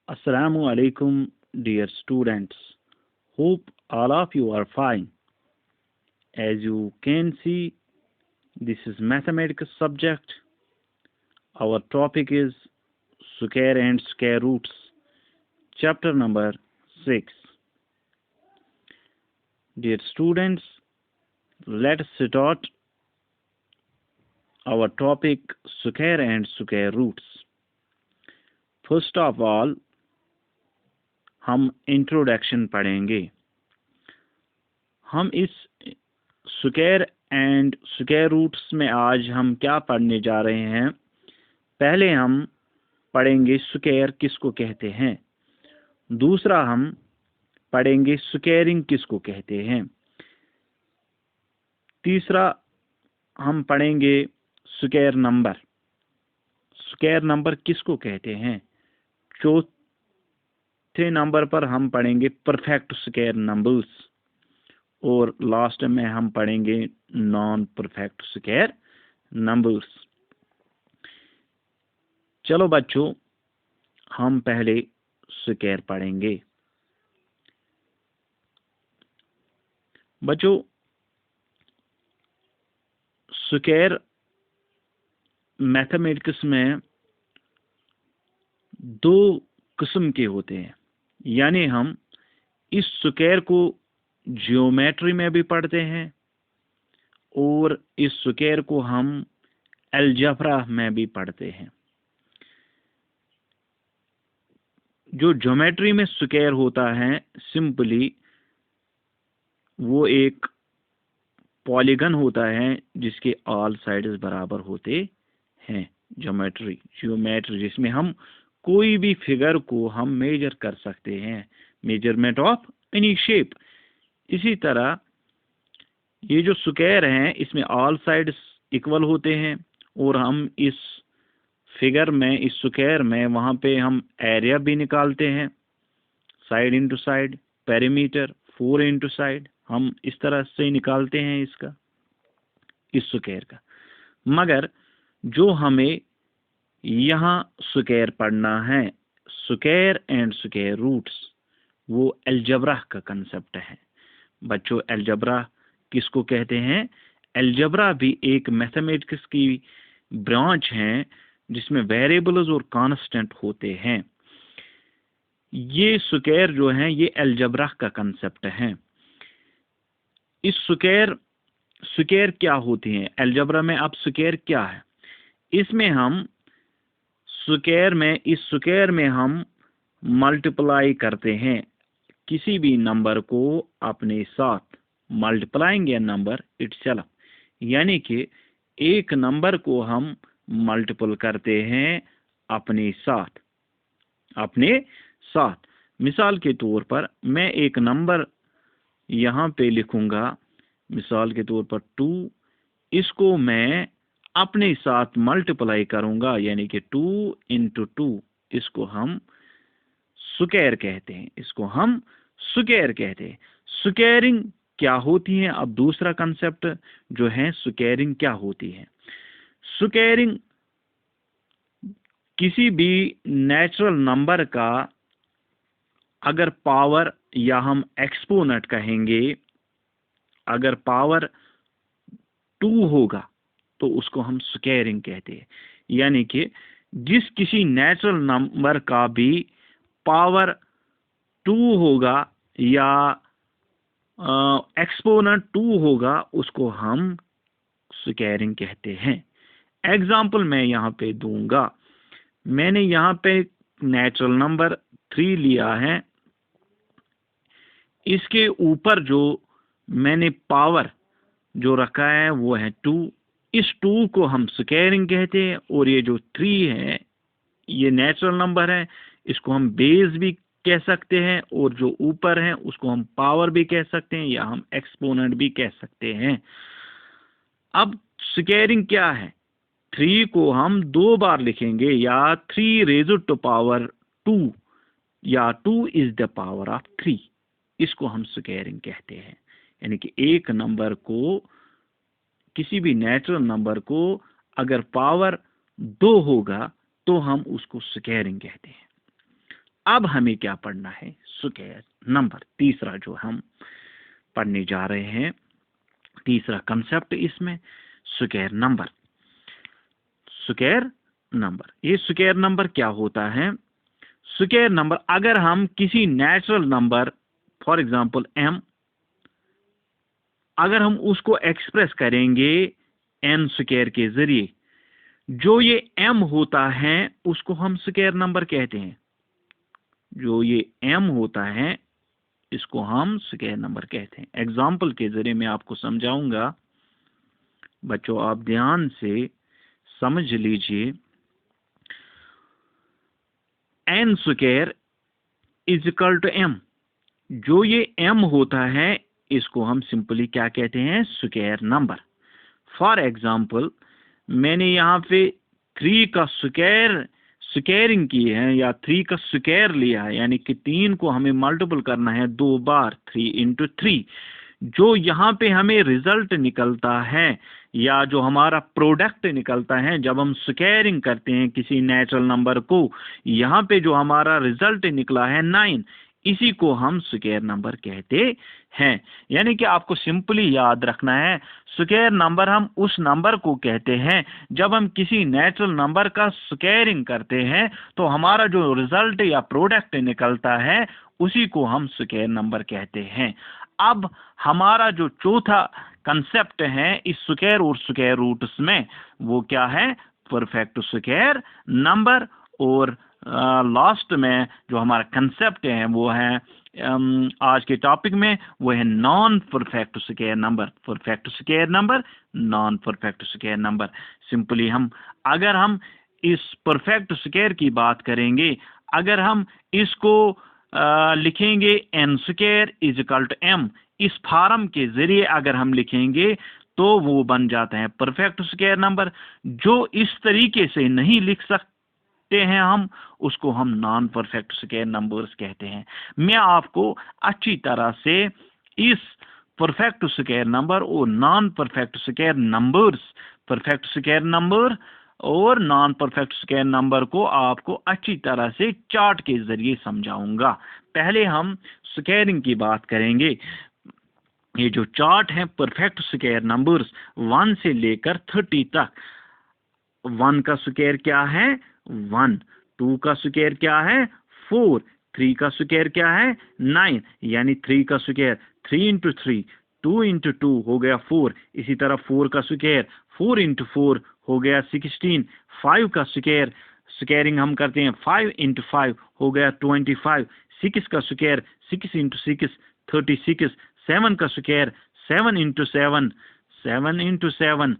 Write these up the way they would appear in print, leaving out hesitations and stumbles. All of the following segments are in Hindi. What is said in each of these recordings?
Assalamu alaikum, dear students. Hope all of you are fine. As you can see, this is mathematics subject. Our topic is square and square roots, chapter number 6. Dear students, let's start our topic square and square roots. First of all, हम इंट्रोडक्शन पढ़ेंगे। हम इस स्क्वायर एंड स्क्वायर रूट्स में आज हम क्या पढ़ने जा रहे हैं। पहले हम पढ़ेंगे स्क्वायर किसको कहते हैं, दूसरा हम पढ़ेंगे स्क्वायरिंग किसको कहते हैं, तीसरा हम पढ़ेंगे स्क्वायर नंबर किसको कहते हैं, चौथे नंबर पर हम पढ़ेंगे परफेक्ट स्क्वायर नंबर्स और लास्ट में हम पढ़ेंगे नॉन परफेक्ट स्क्वायर नंबर्स। चलो बच्चों, हम पहले स्क्वायर पढ़ेंगे। बच्चों, स्क्वायर मैथमेटिक्स में दो किस्म के होते हैं, यानी हम इस स्क्वायर को ज्योमेट्री में भी पढ़ते हैं और इस स्क्वायर को हम अलजेब्रा में भी पढ़ते हैं। जो ज्योमेट्री में स्क्वायर होता है, सिंपली वो एक पॉलीगन होता है जिसके ऑल साइड्स बराबर होते हैं। ज्योमेट्री जिसमें हम कोई भी फिगर को हम मेजर कर सकते हैं, मेजरमेंट ऑफ एनी शेप। इसी तरह ये जो स्क्वायर हैं, इसमें ऑल साइड्स इक्वल होते हैं और हम इस फिगर में, इस स्क्वायर में, वहाँ पे हम एरिया भी निकालते हैं, side into side, perimeter 4 into side, हम इस तरह से निकालते हैं इसका, इस स्क्वायर का। मगर जो हमें यहाँ स्क्वायर पढ़ना है, स्क्वायर एंड स्क्वायर रूट्स, वो अलजेब्रा का कंसेप्ट है। बच्चों, अलजेब्रा किसको कहते हैं? अलजेब्रा भी एक मैथमेटिक्स की ब्रांच है जिसमें वेरिएबल्स और कांस्टेंट होते हैं। ये स्क्वायर जो हैं, ये अलजेब्रा का कंसेप्ट है। इस स्क्वायर क्या होती हैं अलजेब्रा में? अब स्क्वायर क्या है? इसमें हम इस स्क्वायर में हम मल्टीप्लाई करते हैं किसी भी नंबर को अपने साथ, मल्टीप्लाइंग ए नंबर इटसेल्फ, यानी कि एक नंबर को हम मल्टीपल करते हैं अपने साथ। मिसाल के तौर पर मैं एक नंबर यहाँ पे लिखूंगा, मिसाल के तौर पर 2, इसको मैं अपने साथ मल्टीप्लाई करूंगा, यानी कि 2 इंटू 2, इसको हम स्क्वायर कहते हैं। स्क्वायरिंग क्या होती है? अब दूसरा कंसेप्ट जो है, स्क्वायरिंग क्या होती है? स्क्वायरिंग किसी भी नेचुरल नंबर का अगर पावर, या हम एक्सपोनेंट कहेंगे, अगर पावर 2 होगा तो उसको हम स्क्वायरिंग कहते हैं। यानी कि जिस किसी नेचुरल नंबर का भी पावर 2 होगा या एक्सपोनेंट 2 होगा, उसको हम स्क्वायरिंग कहते हैं। एग्जाम्पल मैं यहाँ पे दूंगा। मैंने यहाँ पे नेचुरल नंबर 3 लिया है, इसके ऊपर जो मैंने पावर जो रखा है वो है 2। इस 2 को हम स्क्वायरिंग कहते हैं। और ये जो 3 है, ये नेचुरल नंबर है, इसको हम बेस भी कह सकते हैं, और जो ऊपर है उसको हम पावर भी कह सकते हैं, या हम एक्सपोनेंट भी कह सकते हैं। अब स्क्वायरिंग क्या है? 3 को हम 2 बार लिखेंगे, या 3 रेज़्ड टू पावर 2, या 2 इज द पावर ऑफ 3, इसको हम स्क्वायरिंग कहते हैं। यानी कि एक नंबर को, किसी भी नेचुरल नंबर को अगर पावर 2 होगा तो हम उसको स्क्वायरिंग कहते हैं। अब हमें क्या पढ़ना है? Square number. तीसरा जो हम पढ़ने जा रहे हैं, तीसरा कंसेप्ट इसमें स्क्वायर नंबर। स्क्वायर नंबर, ये स्क्वायर नंबर क्या होता है? स्क्वायर नंबर, अगर हम किसी natural number, for example m, अगर हम उसको एक्सप्रेस करेंगे n स्क्वायर के जरिए, जो ये m होता है उसको हम स्क्वायर नंबर कहते हैं। जो ये m होता है इसको हम स्क्वायर नंबर कहते हैं। एग्जाम्पल के जरिए मैं आपको समझाऊंगा। बच्चों आप ध्यान से समझ लीजिए। n square is equal to m। जो ये m होता है इसको हम सिंपली क्या कहते हैं? Square number. फॉर एग्जाम्पल मैंने यहाँ पे 3 का स्क्वायरिंग की है, या 3 का स्क्वायर लिया है, यानी कि 3 को हमें मल्टीपल करना है 2 बार, 3 इंटू 3। जो यहाँ पे हमें रिजल्ट निकलता है, या जो हमारा प्रोडक्ट निकलता है जब हम स्क्वायरिंग करते हैं किसी नेचुरल नंबर को, यहाँ पे जो हमारा रिजल्ट निकला है 9, इसी को हम स्क्वायर नंबर कहते हैं। यानी कि आपको सिंपली याद रखना है, स्क्वायर नंबर हम उस नंबर को कहते हैं जब हम किसी नेचुरल नंबर का स्क्वायरिंग करते हैं तो हमारा जो रिजल्ट या प्रोडक्ट निकलता है उसी को हम स्क्वायर नंबर कहते हैं। अब हमारा जो चौथा कंसेप्ट है इस स्क्वायर और स्क्वायर रूट्स में, वो क्या है? Perfect square number. और लास्ट में जो हमारा कंसेप्ट है वो है आज के टॉपिक में, वो है non perfect square number. Perfect square number, non perfect square number. Simply अगर हम इस परफेक्ट स्क्वायर की बात करेंगे, अगर हम इसको लिखेंगे n square is equal to m, इस फॉर्म के जरिए अगर हम लिखेंगे तो वो बन जाता है परफेक्ट स्क्वायर नंबर। जो इस तरीके से नहीं लिख सकते हैं हम, उसको हम नॉन परफेक्ट स्क्वायर नंबर्स कहते हैं। मैं आपको अच्छी तरह से इस परफेक्ट स्क्वायर नंबर और non perfect square numbers, perfect square number और नॉन परफेक्ट स्क्वायर नंबर को आपको अच्छी तरह से चार्ट के जरिए समझाऊंगा। पहले हम स्क्वायरिंग की बात करेंगे। ये जो चार्ट है परफेक्ट स्क्वायर नंबर्स 1 से लेकर 30 तक। 1 का स्क्वायर क्या है? 1। 2 का स्क्वायर क्या है? 4। 3 का स्क्वायर क्या है? 9, यानी 3 का स्क्वायर 3 इंटू 3, 2 इंटू 2 हो गया 4। इसी तरह 4 का स्क्वायर 4 इंटू 4 हो गया 16। 5 का स्क्वायरिंग हम करते हैं 5 इंटू 5 हो गया 25। 6 का स्क्वायर 6 इंटू 6 36। 7 का स्क्वायर 7 इंटू 7 7 इंटू 7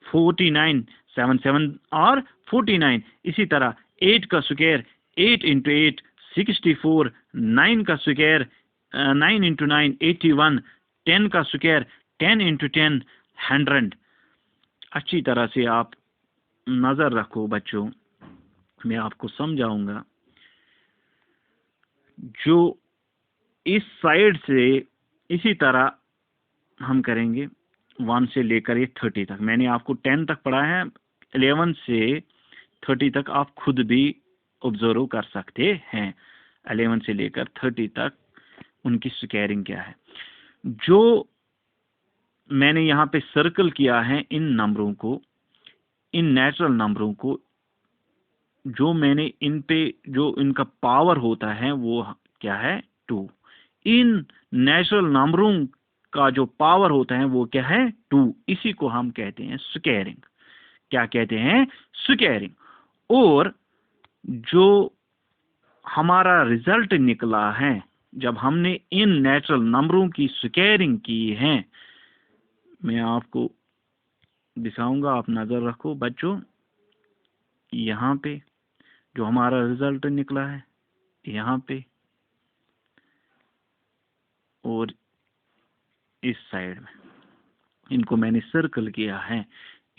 49। 7 7 और 49। इसी तरह 8 का स्क्वायर 8 इंटू 8 64। 9 का स्क्वायर 9 इंटू 9 81। 10 का स्क्वायर 10 इंटू 10 100। अच्छी तरह से आप नजर रखो बच्चों, मैं आपको समझाऊंगा। जो इस साइड से इसी तरह हम करेंगे 1 से लेकर ये 30 तक। मैंने आपको 10 तक पढ़ा है, 11 से 30 तक आप खुद भी ऑब्जर्व कर सकते हैं। 11 से लेकर 30 तक उनकी स्क्वायरिंग क्या है। जो मैंने यहाँ पे सर्कल किया है इन नंबरों को, इन नेचुरल नंबरों को, जो मैंने इन पे जो इनका पावर होता है वो क्या है? 2। इन नेचुरल नंबरों का जो पावर होता है वो क्या है? 2। इसी को हम कहते हैं स्क्वायरिंग। क्या कहते हैं? स्क्वायरिंग। और जो हमारा रिजल्ट निकला है जब हमने इन नेचुरल नंबरों की स्क्वायरिंग की है, मैं आपको दिखाऊंगा, आप नजर रखो बच्चों। यहाँ पे जो हमारा रिजल्ट निकला है यहाँ पे, और इस साइड में, इनको मैंने सर्कल किया है,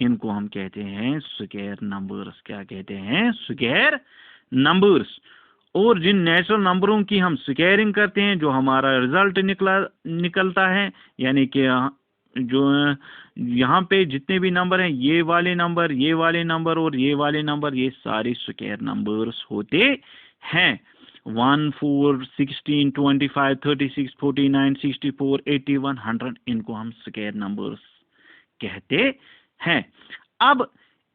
इनको हम कहते हैं स्क्वायर नंबर्स। क्या कहते हैं? Square numbers. और जिन नेचुरल नंबरों की हम स्क्वायरिंग करते हैं, जो हमारा रिजल्ट निकलता है, यानी कि जो यहाँ पे जितने भी नंबर हैं, ये वाले नंबर, ये वाले नंबर और ये वाले नंबर, ये सारे स्क्वायर नंबर्स होते हैं। 1, 4, 16, 25, 36, 49, 64, 81, 100 इनको हम स्क्वायर नंबर्स कहते हैं। अब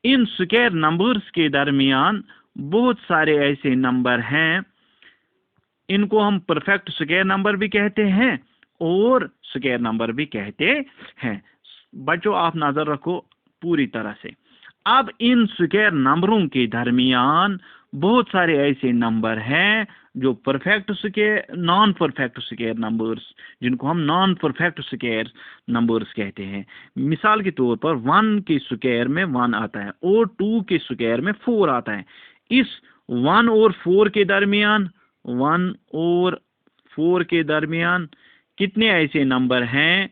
इन स्क्वायर नंबर्स के दरमियान बहुत सारे ऐसे नंबर हैं, इनको हम परफेक्ट स्क्वायर नंबर भी कहते हैं और स्क्वायर नंबर भी कहते हैं। बच्चों आप नजर रखो पूरी तरह से। अब इन स्क्वायर नंबरों के दरमियान बहुत सारे ऐसे नंबर हैं जो perfect square, non perfect square numbers, जिनको हम नॉन परफेक्ट स्क्वायर नंबर्स कहते हैं। मिसाल के तौर पर 1 के स्क्वायर में 1 आता है और 2 के स्क्वायर में 4 आता है। इस 1 और 4 के दरमियान, 1 और 4 के दरमियान कितने ऐसे नंबर हैं?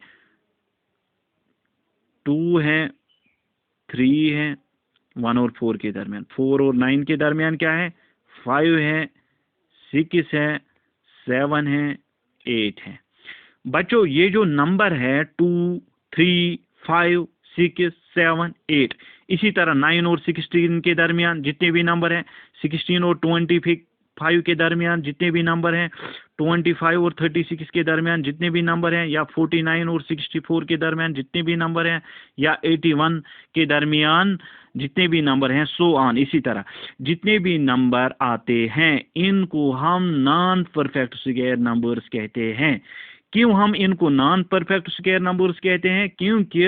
2 हैं, 3 है, 1 और 4 के दरमियान। 4 और 9 के दरमियान क्या है? 5 है, 6 है, 7 है, 8 है। बच्चों ये जो नंबर है 2, 3, 5, 6, 7, 8, इसी तरह 9 और 16 के दरमियान जितने भी नंबर हैं, 16 और 25 के दरमियान जितने भी नंबर हैं, 25 और 36 के दरमियान जितने भी नंबर हैं, या 49 और 64 के दरमियान जितने भी नंबर हैं, या 81 के दरमियान जितने भी नंबर हैं, सो ऑन। इसी तरह जितने भी नंबर आते हैं इनको हम नॉन परफेक्ट स्क्वायर नंबर्स कहते हैं। क्यों हम इनको नॉन परफेक्ट स्क्वायर नंबर्स कहते हैं? क्योंकि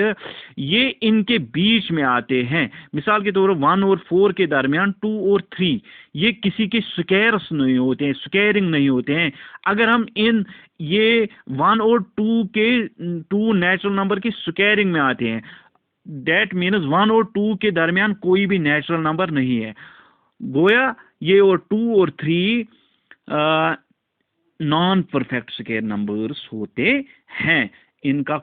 ये इनके बीच में आते हैं। मिसाल के तौर पर 1 और 4 के दरमियान 2 और 3 ये किसी के स्क्वायर्स नहीं होते हैं, स्क्वायरिंग नहीं होते हैं। अगर हम ये 1 और 2 नेचुरल नंबर की स्क्वायरिंग में आते हैं, दैट मीन्स 1 और 2 के दरमियान कोई भी नेचुरल नंबर नहीं है। गोया ये और 2 और 3 नॉन परफेक्ट स्क्वायर नंबर्स होते हैं। इनका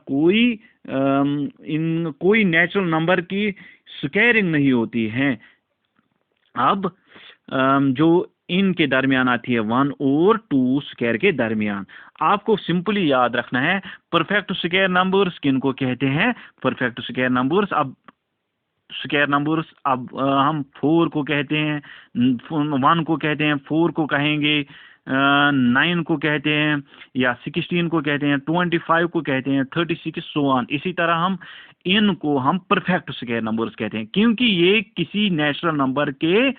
कोई नेचुरल नंबर की स्क्वायरिंग नहीं होती है। अब जो इनके दरमियान आती है 1 और 2 स्क्वायर के दरमियान, आपको सिंपली याद रखना है परफेक्ट स्क्वायर नंबर्स किनको कहते हैं। परफेक्ट स्क्वायर नंबर्स, अब स्क्वायर नंबर्स अब हम 4 को कहते हैं, 1 को कहते हैं, 4 को कहेंगे, 9 को कहते हैं, या 16 को कहते हैं, 25 को कहते हैं, 36 सो ऑन। इसी तरह इनको हम परफेक्ट स्क्वायर नंबर्स कहते हैं क्योंकि ये किसी नेचुरल नंबर के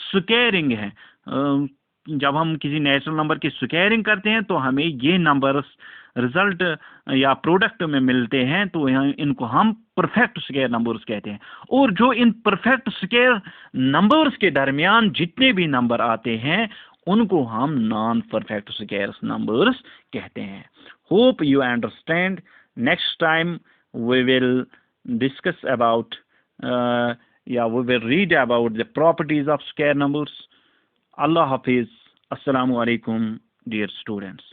स्क्वायरिंग है। जब हम किसी नेचुरल नंबर की स्क्वायरिंग करते हैं तो हमें ये नंबर्स रिजल्ट या प्रोडक्ट में मिलते हैं, तो इनको हम परफेक्ट स्क्वायर नंबर्स कहते हैं। और जो इन परफेक्ट स्क्वायर नंबर्स के दरमियान जितने भी नंबर आते हैं उनको हम नॉन परफेक्ट स्क्वायर नंबर्स कहते हैं। Hope you understand. Next time we will discuss about we will read about the properties of square numbers. Allah Hafiz. Assalamu alaikum, dear students.